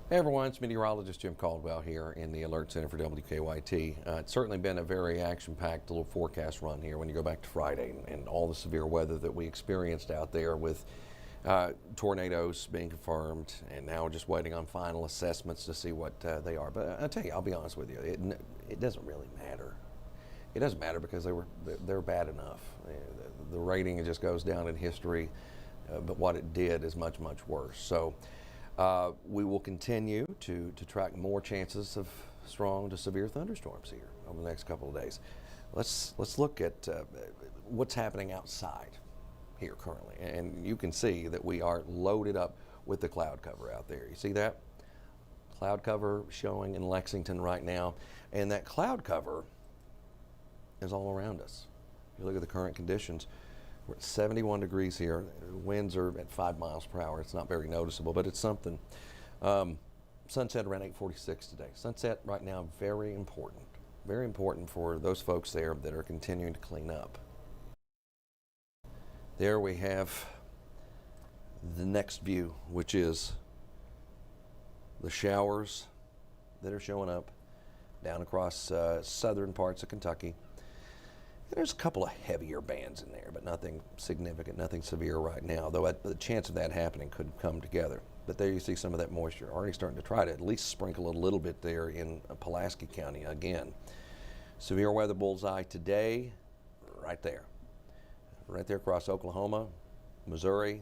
Hey everyone, it's Meteorologist Jim Caldwell here in the Alert Center for WKYT. It's certainly been a very action-packed little forecast run here when you go back to Friday and all the severe weather that we experienced out there with tornadoes being confirmed, and now we're just waiting on final assessments to see what they are. But I'll tell you, I'll be honest with you, it doesn't really matter. It doesn't matter because they're bad enough. The rating just goes down in history, but what it did is much, much worse. So. We will continue to track more chances of strong to severe thunderstorms here over the next couple of days. Let's look at what's happening outside here currently, and you can see that we are loaded up with the cloud cover out there. You see that cloud cover showing in Lexington right now, and that cloud cover is all around us. If you look at the current conditions, we're at 71 degrees here. Winds are at 5 miles per hour. It's not very noticeable, but it's something. Sunset around 8:46 today. Sunset right now, very important for those folks there that are continuing to clean up. There we have the next view, which is the showers that are showing up down across southern parts of Kentucky. There's a couple of heavier bands in there, but nothing significant, nothing severe right now, though the chance of that happening could come together. But there you see some of that moisture already starting to try to at least sprinkle a little bit there in Pulaski County again. Severe weather bullseye today, right there across Oklahoma, Missouri,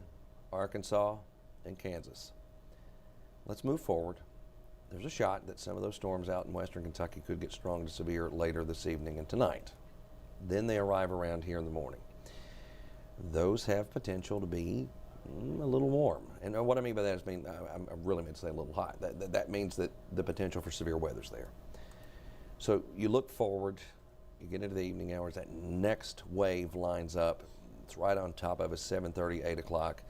Arkansas, and Kansas. Let's move forward. There's a shot that some of those storms out in western Kentucky could get strong to severe later this evening and tonight. Then they arrive around here in the morning. Those have potential to be a little warm. And what I mean by that is, I really meant to say a little hot. That means that the potential for severe weather's there. So you look forward, you get into the evening hours, that next wave lines up. It's right on top of us, 7:30, 8 o'clock.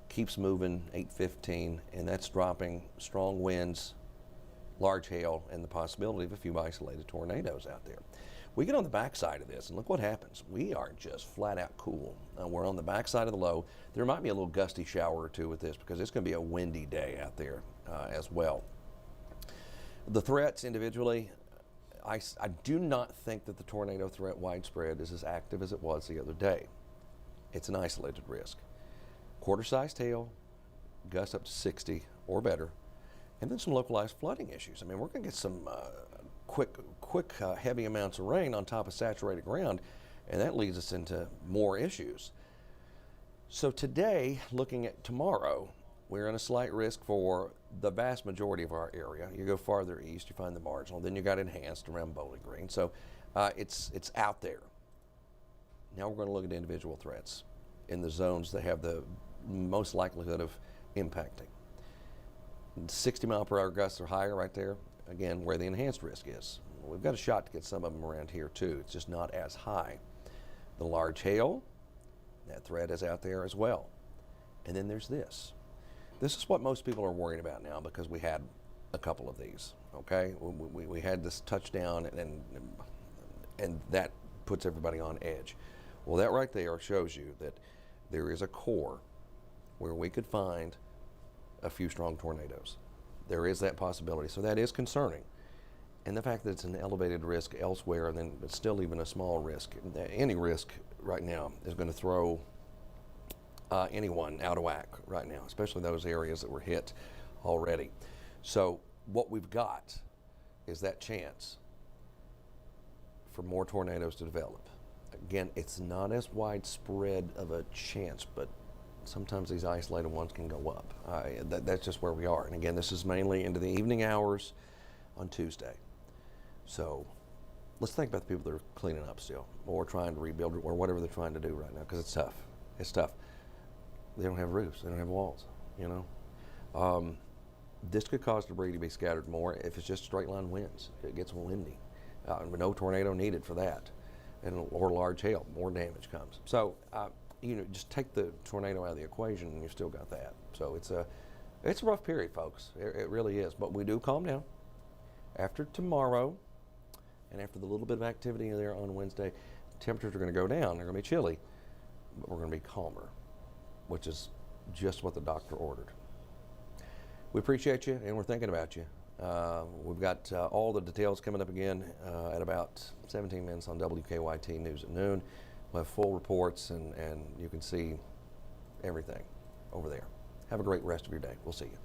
Keeps moving, 8:15, and that's dropping strong winds, large hail, and the possibility of a few isolated tornadoes out there. We get on the backside of this, and look what happens. We are just flat out cool. We're on the backside of the low. There might be a little gusty shower or two with this because it's going to be a windy day out there as well. The threats individually, I do not think that the tornado threat widespread is as active as it was the other day. It's an isolated risk. Quarter-sized hail, gusts up to 60 or better, and then some localized flooding issues. I mean, we're going to get some quick heavy amounts of rain on top of saturated ground, and that leads us into more issues. So today, looking at tomorrow, we're in a slight risk for the vast majority of our area. You go farther east, you find the marginal, then you got enhanced around Bowling Green. So it's out there. Now we're going to look at individual threats in the zones that have the most likelihood of impacting. 60 mile per hour gusts are higher right there. Again, where the enhanced risk is. We've got a shot to get some of them around here too. It's just not as high. The large hail, that threat is out there as well. And then there's this. This is what most people are worried about now because we had a couple of these, okay? We had this touchdown and that puts everybody on edge. Well, that right there shows you that there is a core where we could find a few strong tornadoes. There is that possibility, so that is concerning. And the fact that it's an elevated risk elsewhere, and then it's still even a small risk. Any risk right now is going to throw anyone out of whack right now, especially those areas that were hit already. So what we've got is that chance for more tornadoes to develop. Again, it's not as widespread of a chance, but sometimes these isolated ones can go up. That's just where we are. And again, this is mainly into the evening hours on Tuesday. So let's think about the people that are cleaning up still or trying to rebuild or whatever they're trying to do right now, because it's tough. It's tough. They don't have roofs. They don't have walls, you know. This could cause debris to be scattered more if it's just straight line winds. If it gets windy. No tornado needed for that. Or large hail, more damage comes. So, just take the tornado out of the equation and you've still got that. So it's a rough period, folks. It really is. But we do calm down. After tomorrow and after the little bit of activity there on Wednesday, temperatures are going to go down. They're going to be chilly, but we're going to be calmer, which is just what the doctor ordered. We appreciate you, and we're thinking about you. We've got all the details coming up again at about 17 minutes on WKYT News at noon. We'll have full reports, and you can see everything over there. Have a great rest of your day. We'll see you.